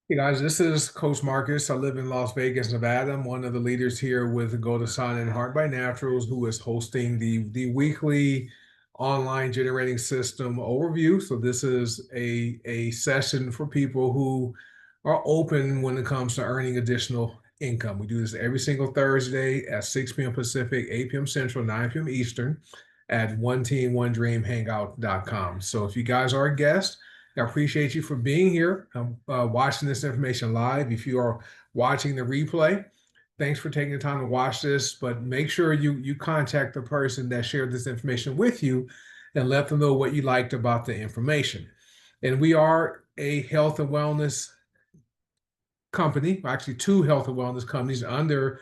Hey guys, this is Coach Marcus. I live in Las Vegas, Nevada. I'm one of the leaders here with goDesana and Heart by Naturals, who is hosting the weekly online generating system overview. So this is a session for people who are open when it comes to earning additional income. We do this every single Thursday at 6 p.m. Pacific, 8 p.m. Central, 9 p.m. Eastern at one team, one dream hangout.com. So if you guys are a guest, I appreciate you for being here, watching this information live. If you are watching the replay, thanks for taking the time to watch this. But make sure you contact the person that shared this information with you and let them know what you liked about the information. And we are a health and wellness company, actually two health and wellness companies under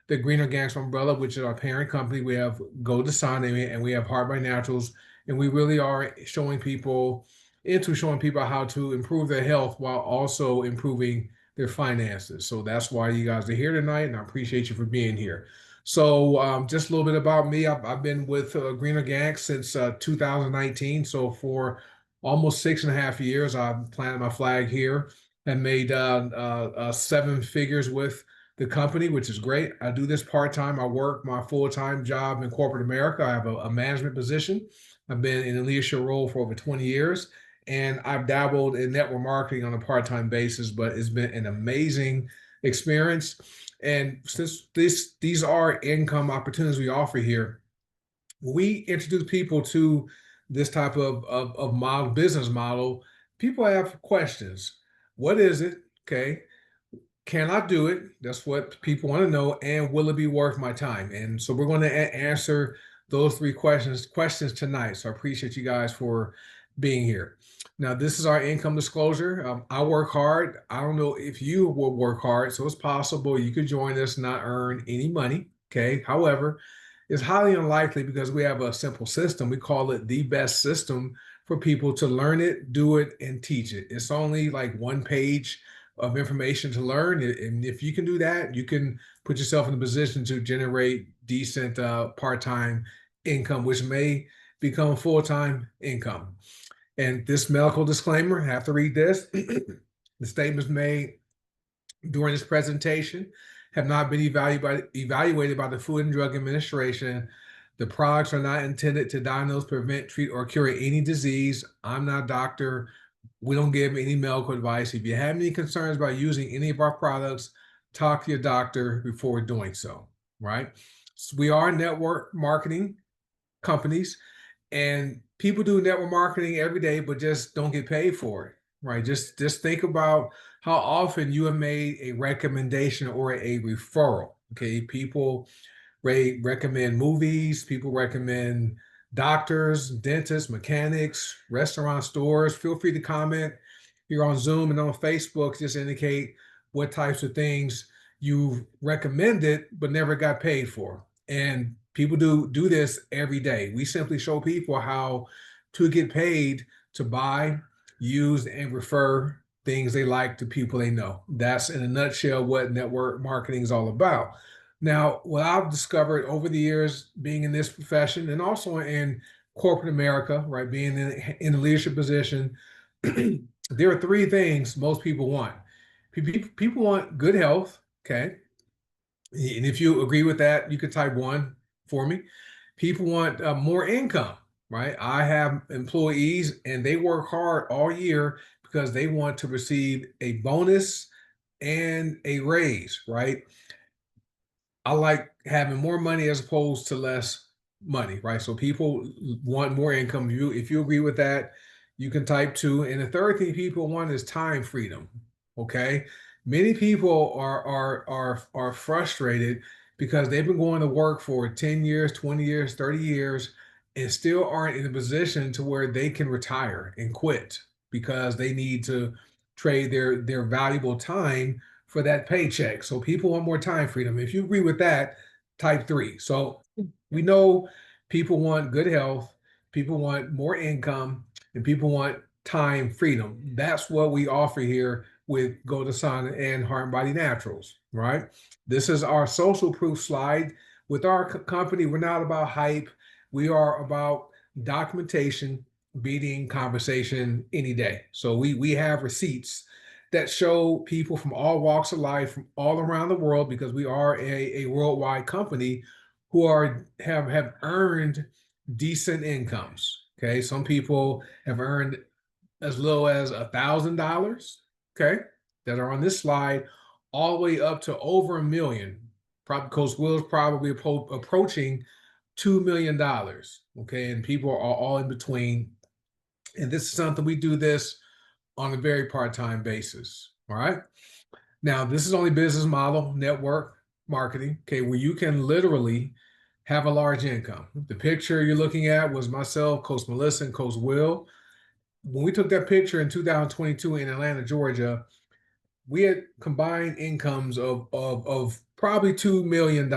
the Green Organics umbrella, which is our parent company. We have goDesana and we have Heart by Naturals, and we really are showing people how to improve their health while also improving their finances. So that's why you guys are here tonight, and I appreciate you for being here. So just a little bit about me. I've been with Green Organics since 2019. So for almost 6.5 years, I've planted my flag here and made 7 figures with the company, which is great. I do this part-time. I work my full-time job in corporate America. I have a management position. I've been in a leadership role for over 20 years, and I've dabbled in network marketing on a part-time basis, but it's been an amazing experience. And since these are income opportunities we offer here, we introduce people to this type of model, business model. People have questions. What is it? Okay. Can I do it? That's what people want to know. And will it be worth my time? And so we're going to answer those three questions tonight. So I appreciate you guys for being here. Now, this is our income disclosure. I work hard. I don't know if you will work hard, so it's possible you could join us and not earn any money. Okay. However, it's highly unlikely because we have a simple system. We call it the best system for people to learn it, do it, and teach it. It's only like one page of information to learn. And if you can do that, you can put yourself in a position to generate decent part-time income, which may become full-time income. And this medical disclaimer, I have to read this. The statements made during this presentation have not been evaluated by the Food and Drug Administration. The products are not intended to diagnose, prevent, treat, or cure any disease. I'm not a doctor. We don't give any medical advice. If you have any concerns about using any of our products, talk to your doctor before doing so, right? So we are network marketing companies, and people do network marketing every day, but just don't get paid for it, right? Just think about how often you have made a recommendation or a referral. Okay, people recommend movies, people recommend doctors, dentists, mechanics, restaurant stores. Feel free to comment here on Zoom and on Facebook. Just indicate what types of things you've recommended but never got paid for. And people do this every day. We simply show people how to get paid to buy, use, and refer things they like to people they know. That's in a nutshell what network marketing is all about. Now, what I've discovered over the years being in this profession and also in corporate America, right, being in a leadership position, there are three things most people want. People want good health, okay? And if you agree with that, you could type one for me. People want more income, right? I have employees and they work hard all year because they want to receive a bonus and a raise, right? I like having more money as opposed to less money, right? So people want more income. If you agree with that, you can type two. And the third thing people want is time freedom. Okay. Many people are frustrated because they've been going to work for 10 years, 20 years, 30 years, and still aren't in a position to where they can retire and quit because they need to trade their valuable time for that paycheck. So people want more time freedom. If you agree with that, type three. So we know people want good health, people want more income, and people want time freedom. That's what we offer here with goDesana and Heart and Body Naturals, right? This is our social proof slide. With our company, we're not about hype. We are about documentation beating conversation any day. So we have receipts that show people from all walks of life, from all around the world, because we are a worldwide company who have earned decent incomes. Okay, some people have earned as low as $1,000. Okay, that are on this slide, all the way up to over 1 million. Probably Coach Will's probably approaching $2 million. Okay, and people are all in between. And this is something we do this on a very part-time basis. All right. Now, this is only business model network marketing, okay, where you can literally have a large income. The picture you're looking at was myself, Coach Melissa, and Coach Will. When we took that picture in 2022 in Atlanta, Georgia, we had combined incomes of probably $2 million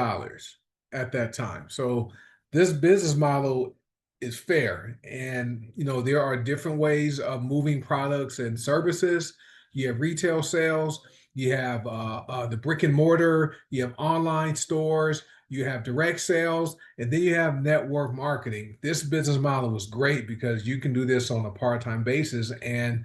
at that time. So this business model is fair, and there are different ways of moving products and services. You have retail sales, you have the brick and mortar, you have online stores, you have direct sales, and then you have network marketing. This business model was great because you can do this on a part-time basis, and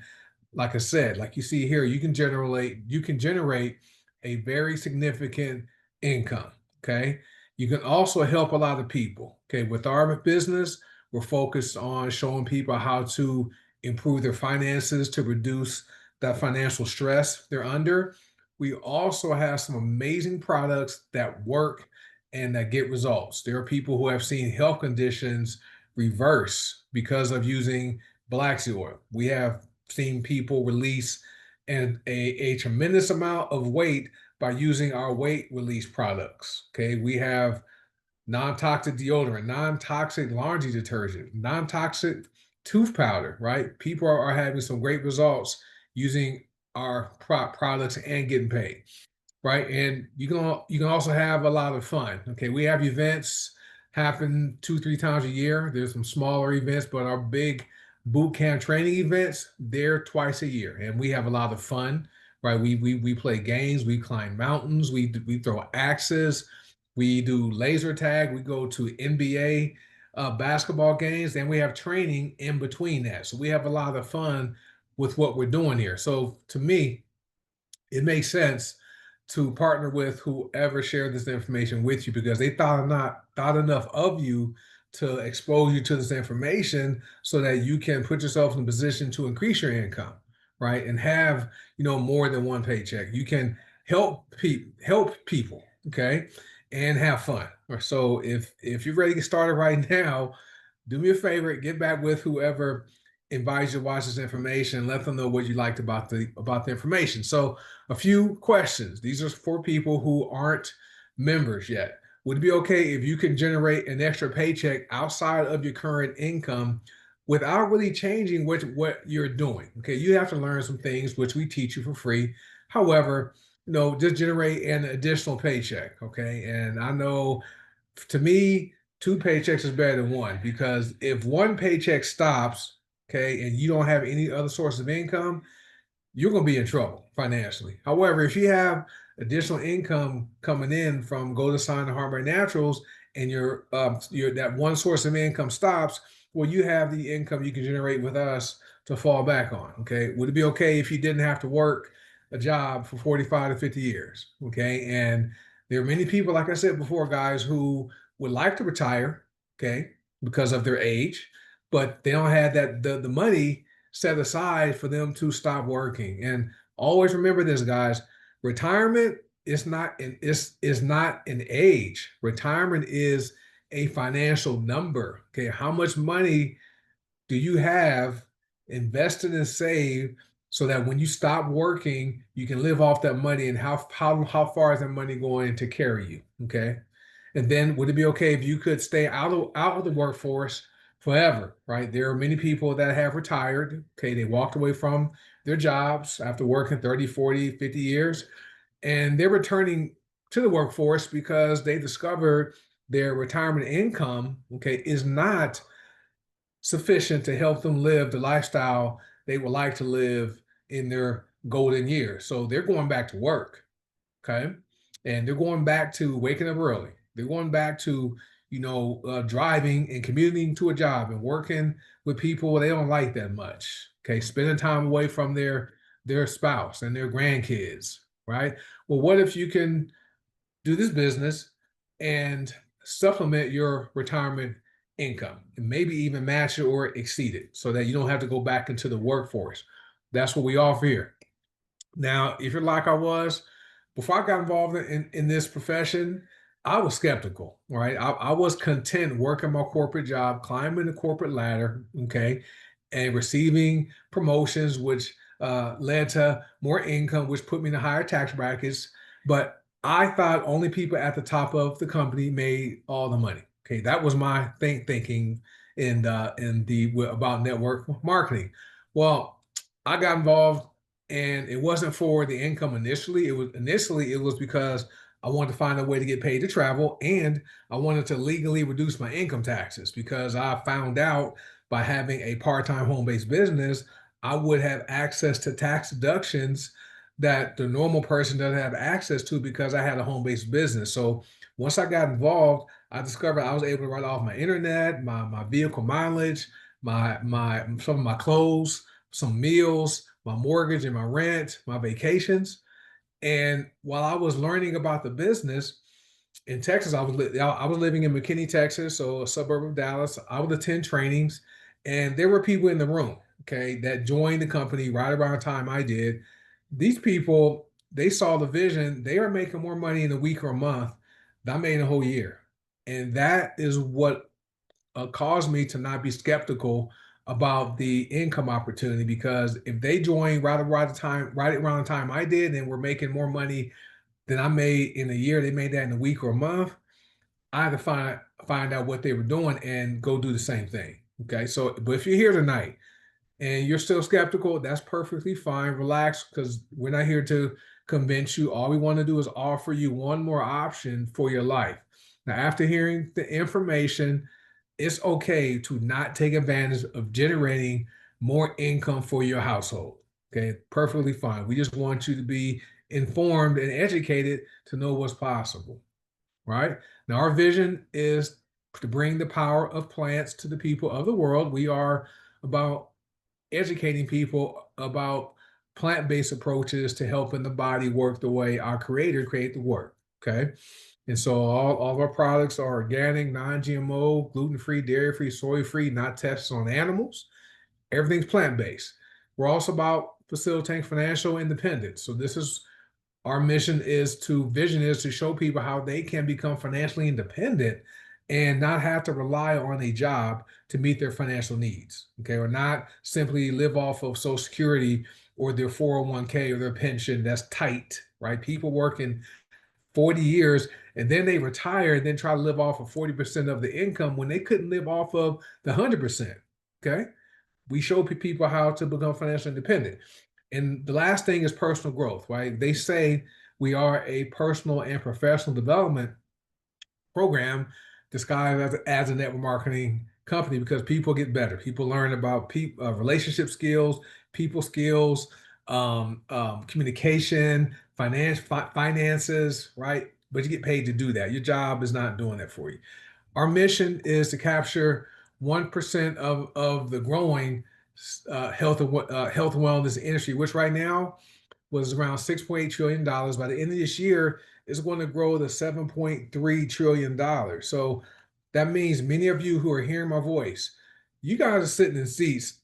like I said, like you see here, you can generate a very significant income. Okay. You can also help a lot of people. Okay. With our business, we're focused on showing people how to improve their finances to reduce that financial stress they're under. We also have some amazing products that work and that get results. There are people who have seen health conditions reverse because of using black seed oil. We have seen people release a tremendous amount of weight by using our weight release products. Okay, we have non-toxic deodorant, non-toxic laundry detergent, non-toxic tooth powder, right? People are having some great results using our products and getting paid, right? And you can also have a lot of fun. Okay, we have events happen 2, 3 times a year. There's some smaller events, but our big boot camp training events, they're twice a year, and we have a lot of fun, right? We play games, we climb mountains, we throw axes, we do laser tag, we go to NBA basketball games, and we have training in between that. So we have a lot of fun with what we're doing here. So to me, it makes sense to partner with whoever shared this information with you because they thought enough of you to expose you to this information so that you can put yourself in a position to increase your income, right? And have, more than one paycheck. You can help people, okay? And have fun. So if you're ready to get started right now, do me a favor, get back with whoever invites you to watch this information, let them know what you liked about the information. So a few questions. These are for people who aren't members yet. Would it be okay if you can generate an extra paycheck outside of your current income without really changing what you're doing? Okay, you have to learn some things which we teach you for free. However, just generate an additional paycheck. Okay, and I know to me, two paychecks is better than one because if one paycheck stops, okay, and you don't have any other source of income, you're going to be in trouble financially. However, if you have additional income coming in from goDesana and Heart by Naturals, and your that one source of income stops, well, you have the income you can generate with us to fall back on. Okay, would it be okay if you didn't have to work a job for 45 to 50 years? Okay, and there are many people, like I said before, guys, who would like to retire, okay, because of their age, but they don't have the money set aside for them to stop working. And always remember this, guys, retirement is not an age. Retirement is a financial number. Okay. How much money do you have invested and saved so that when you stop working, you can live off that money, and how far is that money going to carry you? Okay. And then would it be okay if you could stay out of the workforce forever, right? There are many people that have retired. Okay. They walked away from their jobs after working 30, 40, 50 years, and they're returning to the workforce because they discovered their retirement income, okay, is not sufficient to help them live the lifestyle they would like to live in their golden years. So they're going back to work, okay? And they're going back to waking up early. They're going back to, driving and commuting to a job and working with people they don't like that much, okay? Spending time away from their spouse and their grandkids, right? Well, what if you can do this business and supplement your retirement income and maybe even match it or exceed it so that you don't have to go back into the workforce? That's what we offer here. Now, if you're like I was, before I got involved in this profession, I was skeptical, right? I was content working my corporate job, climbing the corporate ladder, okay, and receiving promotions, which led to more income, which put me in the higher tax brackets. But I thought only people at the top of the company made all the money. Okay, that was my thinking in the about network marketing. Well, I got involved and it wasn't for the income initially. It was because I wanted to find a way to get paid to travel, and I wanted to legally reduce my income taxes because I found out by having a part-time home-based business, I would have access to tax deductions that the normal person doesn't have access to because I had a home-based business. So once I got involved, I discovered I was able to write off my internet, my vehicle mileage, my some of my clothes, some meals, my mortgage and my rent, my vacations. And while I was learning about the business in Texas, I was living in McKinney, Texas, so a suburb of Dallas. I would attend trainings, and there were people in the room, okay, that joined the company right around the time I did. These people, they saw the vision. They are making more money in a week or a month than I made in a whole year, and that is what caused me to not be skeptical about the income opportunity because if they joined right around the time I did and were making more money than I made in a year, they made that in a week or a month. I had to find out what they were doing and go do the same thing. Okay. So but if you're here tonight and you're still skeptical, that's perfectly fine. Relax, because we're not here to convince you. All we want to do is offer you one more option for your life. Now, after hearing the information, it's okay to not take advantage of generating more income for your household. Okay, perfectly fine. We just want you to be informed and educated to know what's possible, right? Now, our vision is to bring the power of plants to the people of the world. We are about educating people about plant-based approaches to helping the body work the way our creator created the work. Okay. And so all of our products are organic, non-GMO, gluten-free, dairy-free, soy-free, not tested on animals. Everything's plant-based. We're also about facilitating financial independence. So this is our vision is to show people how they can become financially independent and not have to rely on a job to meet their financial needs. Okay, or not simply live off of Social Security or their 401k or their pension that's tight, right? People working 40 years and then they retire and then try to live off of 40% of the income when they couldn't live off of the 100%. Okay, we show people how to become financially independent. And the last thing is personal growth, right? They say we are a personal and professional development program disguised as a network marketing company because people get better. People learn about relationship skills, people skills, communication, finances, right? But you get paid to do that. Your job is not doing that for you. Our mission is to capture 1% of the growing health and wellness industry, which right now was around $6.8 trillion. By the end of this year, it's going to grow to $7.3 trillion. So that means many of you who are hearing my voice, you guys are sitting in seats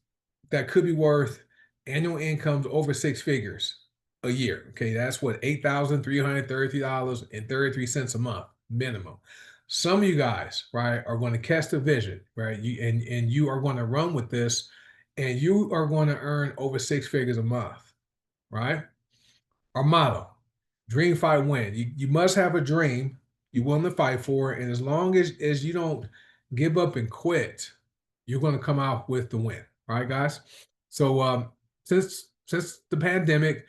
that could be worth annual incomes over six figures a year. Okay, that's what $8,333.33 a month minimum. Some of you guys, right, are going to catch the vision, right? And you are going to run with this, and you are going to earn over six figures a month, right? Our motto: dream, fight, win. You must have a dream you're willing to fight for. And as long as you don't give up and quit, you're going to come out with the win. All right, guys. So since the pandemic,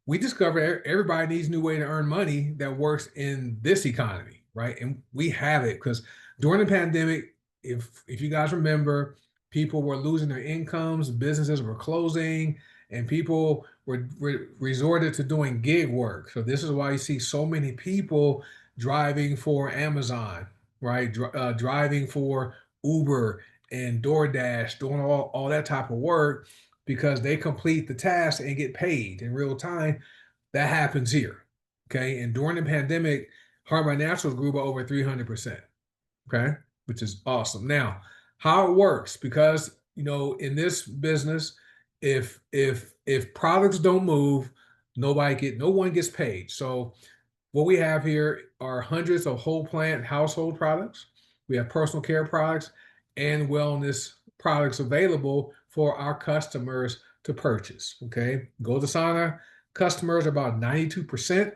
we discovered everybody needs a new way to earn money that works in this economy, right? And we have it because during the pandemic, if you guys remember, people were losing their incomes, businesses were closing, and people were resorted to doing gig work. So this is why you see so many people driving for Amazon, right? Driving for Uber and DoorDash, doing all that type of work because they complete the task and get paid in real time. That happens here. Okay. And during the pandemic, Heart by Naturals grew by over 300%. Okay. Which is awesome. Now, how it works, because in this business, if products don't move, no one gets paid. So what we have here are hundreds of whole plant household products. We have personal care products and wellness products available for our customers to purchase. Okay. goDesana customers are about 92%.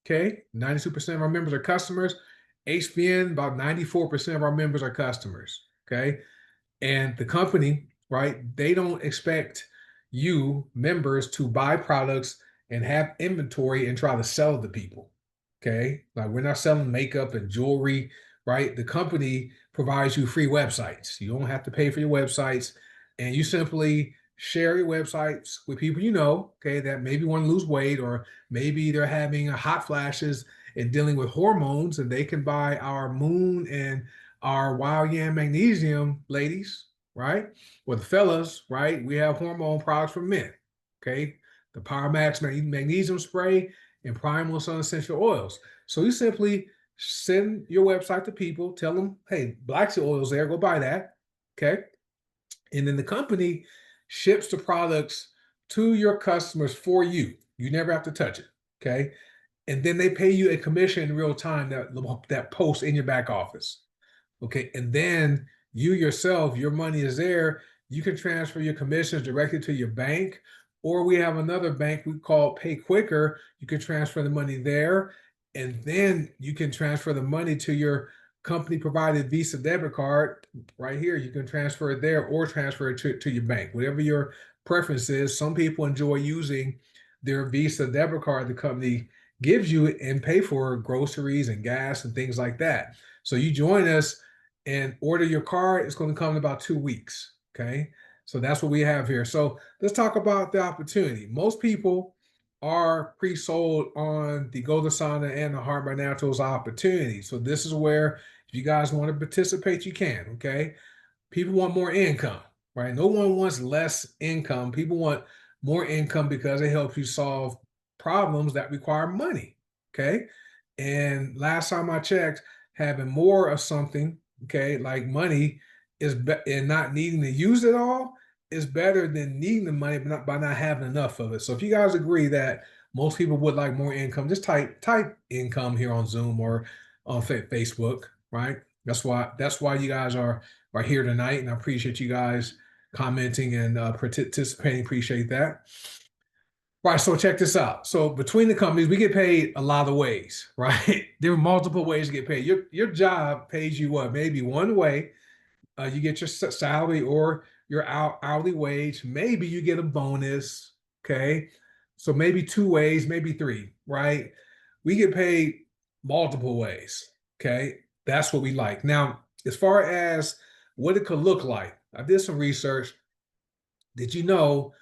Okay. 92% of our members are customers. HBN, about 94% of our members are customers. Okay. And the company, right, they don't expect you members to buy products and have inventory and try to sell to people. Okay. Like, we're not selling makeup and jewelry, right? The company provides you free websites. You don't have to pay for your websites. And you simply share your websites with people okay, that maybe want to lose weight, or maybe they're having hot flashes and dealing with hormones, and they can buy our Moon and our Wild Yam Magnesium, ladies, right? Or the fellas, right? We have hormone products for men, okay? The Power Max Magnesium Spray and Primal Sun Essential Oils. So you simply send your website to people, tell them, hey, Black Sea Oil's there, go buy that, okay? And then the company ships the products to your customers for you. You never have to touch it, okay? And then they pay you a commission in real time that posts in your back office. Okay. And then you yourself, your money is there. You can transfer your commissions directly to your bank, or we have another bank we call Pay Quicker. You can transfer the money there, and then you can transfer the money to your company provided Visa debit card right here. You can transfer it there or transfer it to your bank, whatever your preference is. Some people enjoy using their Visa debit card the company gives you and pay for groceries and gas and things like that. So you join us and order your card. It's going to come in about 2 weeks. Okay. So that's what we have here. So let's talk about the opportunity. Most people are pre-sold on the goDesana and the Heart by Naturals opportunity. So this is where, if you guys want to participate, you can. Okay. People want more income, right? No one wants less income. People want more income because it helps you solve problems that require money. Okay. And last time I checked, having more of something, okay, like money, and not needing to use it all is better than needing the money but by not having enough of it. So if you guys agree that most people would like more income, just type income here on Zoom or on Facebook, right? That's why you guys are here tonight, and I appreciate you guys commenting and participating. Appreciate that. Right, so check this out. So between the companies, we get paid a lot of ways, right? There are multiple ways to get paid. Your job pays you what? Maybe one way. You get your salary or your hourly wage. Maybe you get a bonus. Okay, so maybe 2 ways, maybe three. Right? We get paid multiple ways. Okay, that's what we like. Now, as far as what it could look like, I did some research. Did you know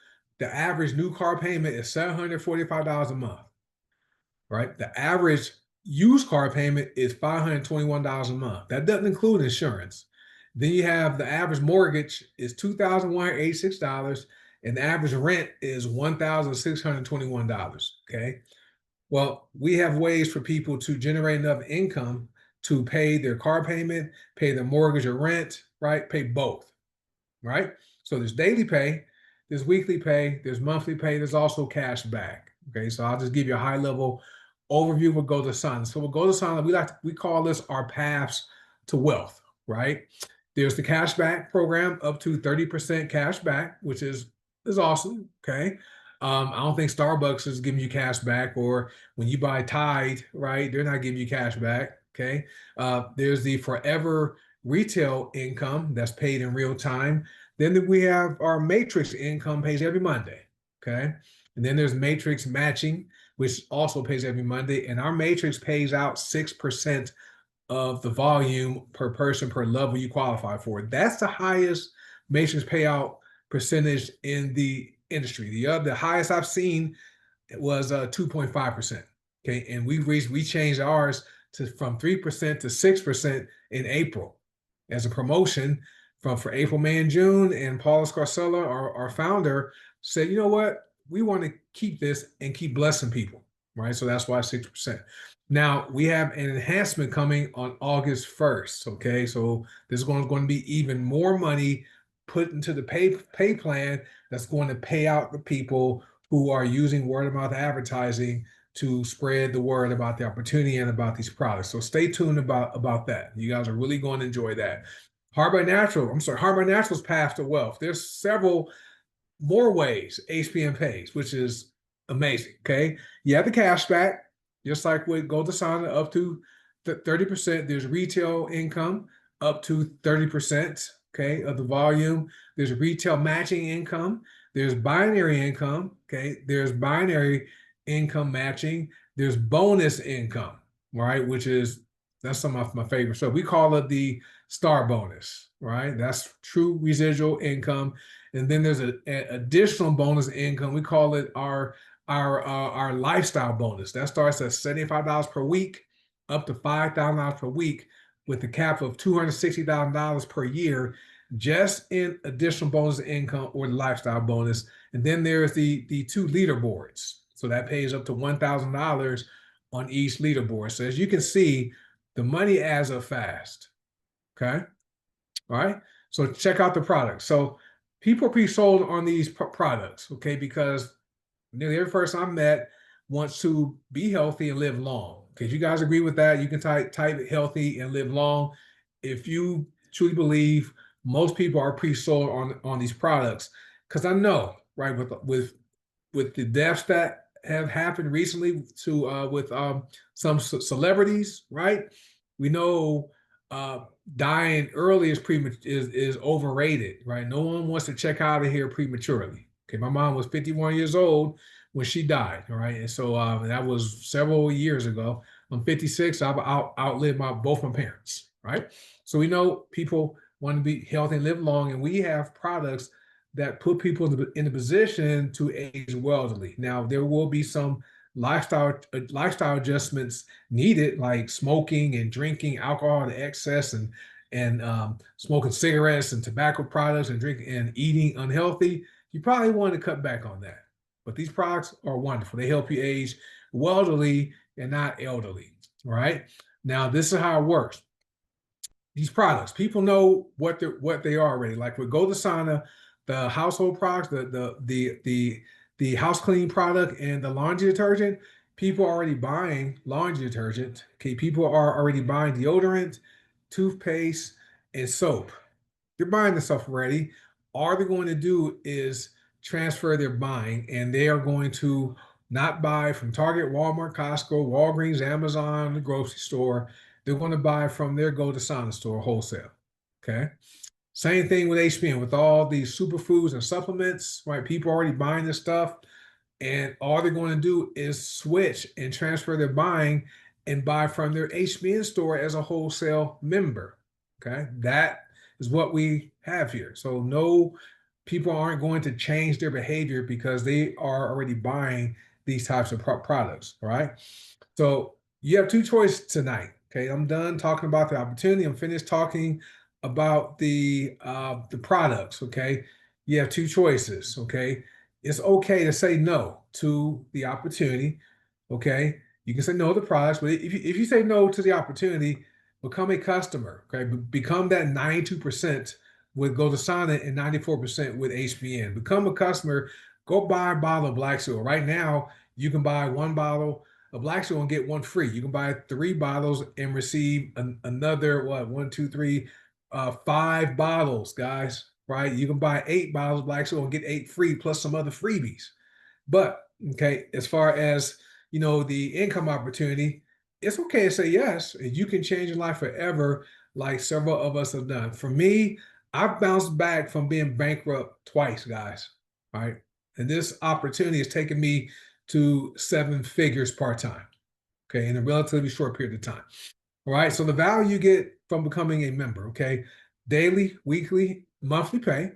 the average new car payment is $745 a month, right? The average used car payment is $521 a month. That doesn't include insurance. Then you have the average mortgage is $2,186, and the average rent is $1,621. Okay. Well, we have ways for people to generate enough income to pay their car payment, pay their mortgage or rent, right? Pay both, right? So there's daily pay, there's weekly pay, there's monthly pay, there's also cash back. Okay, so I'll just give you a high level overview of goDesana. So with goDesana, we call this our paths to wealth, right? There's the cash back program, up to 30% cash back, which is awesome. Okay. I don't think Starbucks is giving you cash back, or when you buy Tide, right? They're not giving you cash back. Okay. There's the forever retail income that's paid in real time. Then we have our matrix income, pays every Monday. Okay. And then there's matrix matching, which also pays every Monday. And our matrix pays out 6% of the volume per person per level you qualify for. That's the highest matrix payout percentage in the industry. The highest I've seen was 2.5%. Okay. And we changed ours from 3% to 6% in April as a promotion for April, May, and June. And Paula Scarcella, our founder, said, you know what? We want to keep this and keep blessing people, right? So that's why 6%. Now we have an enhancement coming on August 1st. Okay, so there's going to be even more money put into the pay plan that's going to pay out the people who are using word of mouth advertising to spread the word about the opportunity and about these products. So stay tuned about that. You guys are really going to enjoy that. Hard by Natural, I'm sorry, Hard by Natural's path to wealth. There's several more ways HPN pays, which is amazing. Okay. You have the cash back, just like with goDesana, up to 30%. There's retail income up to 30%, okay, of the volume. There's retail matching income. There's binary income. Okay. There's binary income matching. There's bonus income, right? Which is that's some of my favorites. So we call it the star bonus, right? That's true residual income. And then there's an additional bonus income. We call it our lifestyle bonus. That starts at $75 per week, up to $5,000 per week, with a cap of $260,000 per year, just in additional bonus income or the lifestyle bonus. And then there's the two leaderboards. So that pays up to $1,000 on each leaderboard. So as you can see, the money adds up fast. Okay. All right. So check out the products. So people are pre-sold on these products, okay, because nearly every person I met wants to be healthy and live long. Okay, if you guys agree with that, you can type healthy and live long. If you truly believe, most people are pre-sold on these products, because I know, right, with the deaths that have happened recently to with some celebrities, right? We know dying early is overrated, right? No one wants to check out of here prematurely. Okay, my mom was 51 years old when she died, all right, and so that was several years ago. I'm 56. I've outlived both my parents, right? So we know people want to be healthy and live long, and we have products that put people in the position to age wealthily. Now, there will be some lifestyle adjustments needed, like smoking and drinking alcohol to excess, and smoking cigarettes and tobacco products and drinking and eating unhealthy. You probably want to cut back on that. But these products are wonderful. They help you age wealthily and not elderly. All right. Now, this is how it works. These products, people know what they are already. Like with goDesana, the household products, the house cleaning product and the laundry detergent, people are already buying laundry detergent. Okay, people are already buying deodorant, toothpaste, and soap. They're buying the stuff already. All they're going to do is transfer their buying, and they are going to not buy from Target, Walmart, Costco, Walgreens, Amazon, the grocery store. They're going to buy from their goDesana store wholesale. Okay. Same thing with HPN, with all these superfoods and supplements, right? People are already buying this stuff, and all they're going to do is switch and transfer their buying and buy from their HBN store as a wholesale member. Okay, that is what we have here. So no, people aren't going to change their behavior because they are already buying these types of products. All right. So you have two choices tonight. Okay, I'm done talking about the opportunity. I'm finished talking about the products. Okay, you have two choices. Okay, it's okay to say no to the opportunity. Okay, you can say no to the products, but if you say no to the opportunity, become a customer. Okay, become that 92% with goDesana and 94% with HBN. Become a customer. Go buy a bottle of Black Seal. Right now, you can buy one bottle of Black Seal and get one free. You can buy 3 bottles and receive another what? One, two, three, 5 bottles, guys. Right? You can buy 8 bottles of Black Seal and get 8 free plus some other freebies. But okay, as far as the income opportunity, it's okay to say yes, and you can change your life forever, like several of us have done. For me, I've bounced back from being bankrupt twice, guys. All right. And this opportunity has taken me to 7 figures part-time, okay, in a relatively short period of time. All right. So the value you get from becoming a member, okay, daily, weekly, monthly pay,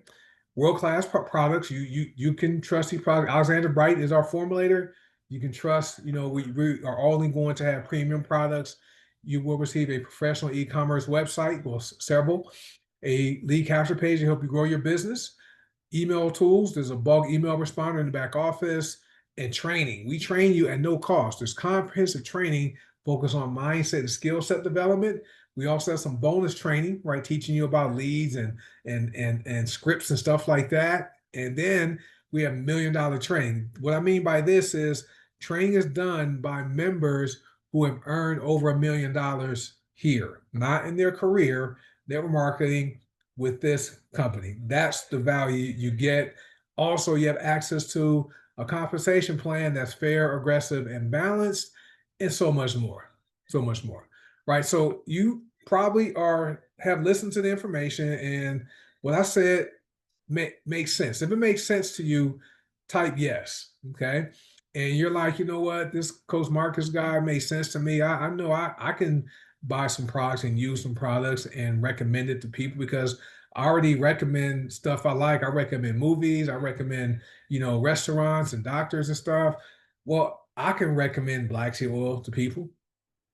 world-class products. You can trust these products. Alexander Bright is our formulator. You can trust, we are only going to have premium products. You will receive a professional e-commerce website, well, several. a lead capture page to help you grow your business, email tools. There's a bulk email responder in the back office, and training. We train you at no cost. There's comprehensive training focused on mindset and skill set development. We also have some bonus training, right, teaching you about leads and scripts and stuff like that. And then we have $1 million training. What I mean by this is training is done by members who have earned over $1 million here, not in their career, network marketing with this company. That's the value you get. Also, you have access to a compensation plan that's fair, aggressive, and balanced, and so much more. So much more. Right. So you probably have listened to the information, and what I said makes sense. If it makes sense to you, type yes. Okay. And you're like, you know what, this Coach Marcus guy makes sense to me. I know I can buy some products and use some products and recommend it to people because I already recommend stuff I like. I recommend movies. I recommend, restaurants and doctors and stuff. Well, I can recommend black seed oil to people.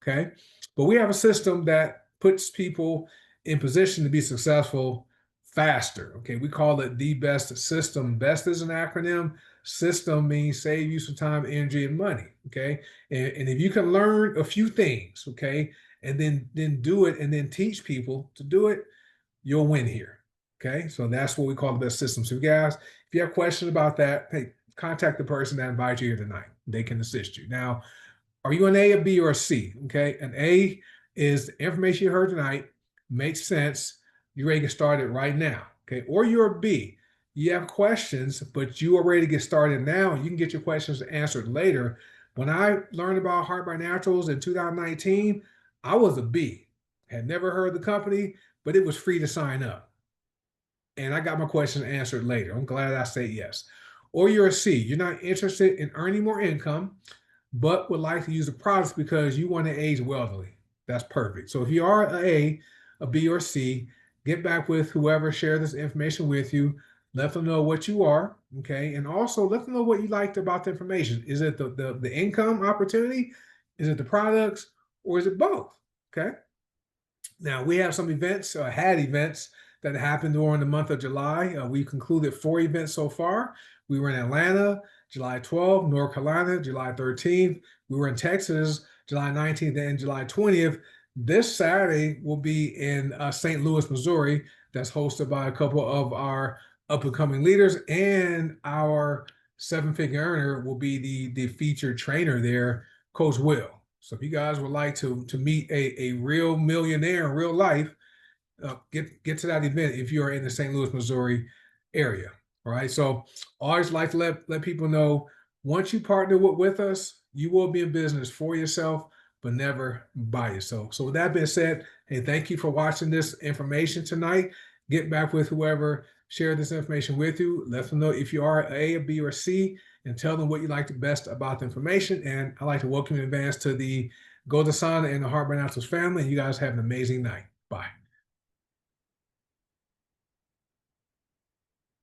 Okay. But we have a system that puts people in position to be successful faster. Okay. We call it the best system. Best is an acronym. System means save you some time, energy, and money. Okay. And if you can learn a few things, okay, and then do it and then teach people to do it, you'll win here. Okay. So that's what we call the best system. So guys, if you have questions about that, hey, contact the person that invited you here tonight. They can assist you. Now, are you an A, a B, or a C? Okay. An A is the information you heard tonight makes sense. You're ready to get started right now. Okay. Or you're a B. You have questions, but you are ready to get started now. You can get your questions answered later. When I learned about Heart by Naturals in 2019, I was a B. Had never heard of the company, but it was free to sign up. And I got my questions answered later. I'm glad I said yes. Or you're a C. You're not interested in earning more income, but would like to use the products because you want to age wealthily. That's perfect. So if you are a B, or C, get back with whoever shared this information with you. Let them know what you are, okay? And also let them know what you liked about the information. Is it the income opportunity? Is it the products? Or is it both? Okay. Now, we have some events, had events that happened during the month of July. We concluded 4 events so far. We were in Atlanta, July 12th, North Carolina, July 13th. We were in Texas, July 19th and July 20th. This Saturday, we'll be in St. Louis, Missouri. That's hosted by a couple of our up-and-coming leaders, and our seven-figure earner will be the featured trainer there, Coach Will. So if you guys would like to meet a real millionaire in real life, get to that event if you're in the St. Louis, Missouri area. All right. So always like to let people know, once you partner with us, you will be in business for yourself, but never by yourself. So with that being said, hey, thank you for watching this information tonight. Get back with whoever shared this information with you. Let them know if you are a B, or C, and tell them what you like the best about the information. And I'd like to welcome you in advance to the goDesana and the Heart by Naturals family. You guys have an amazing night. Bye.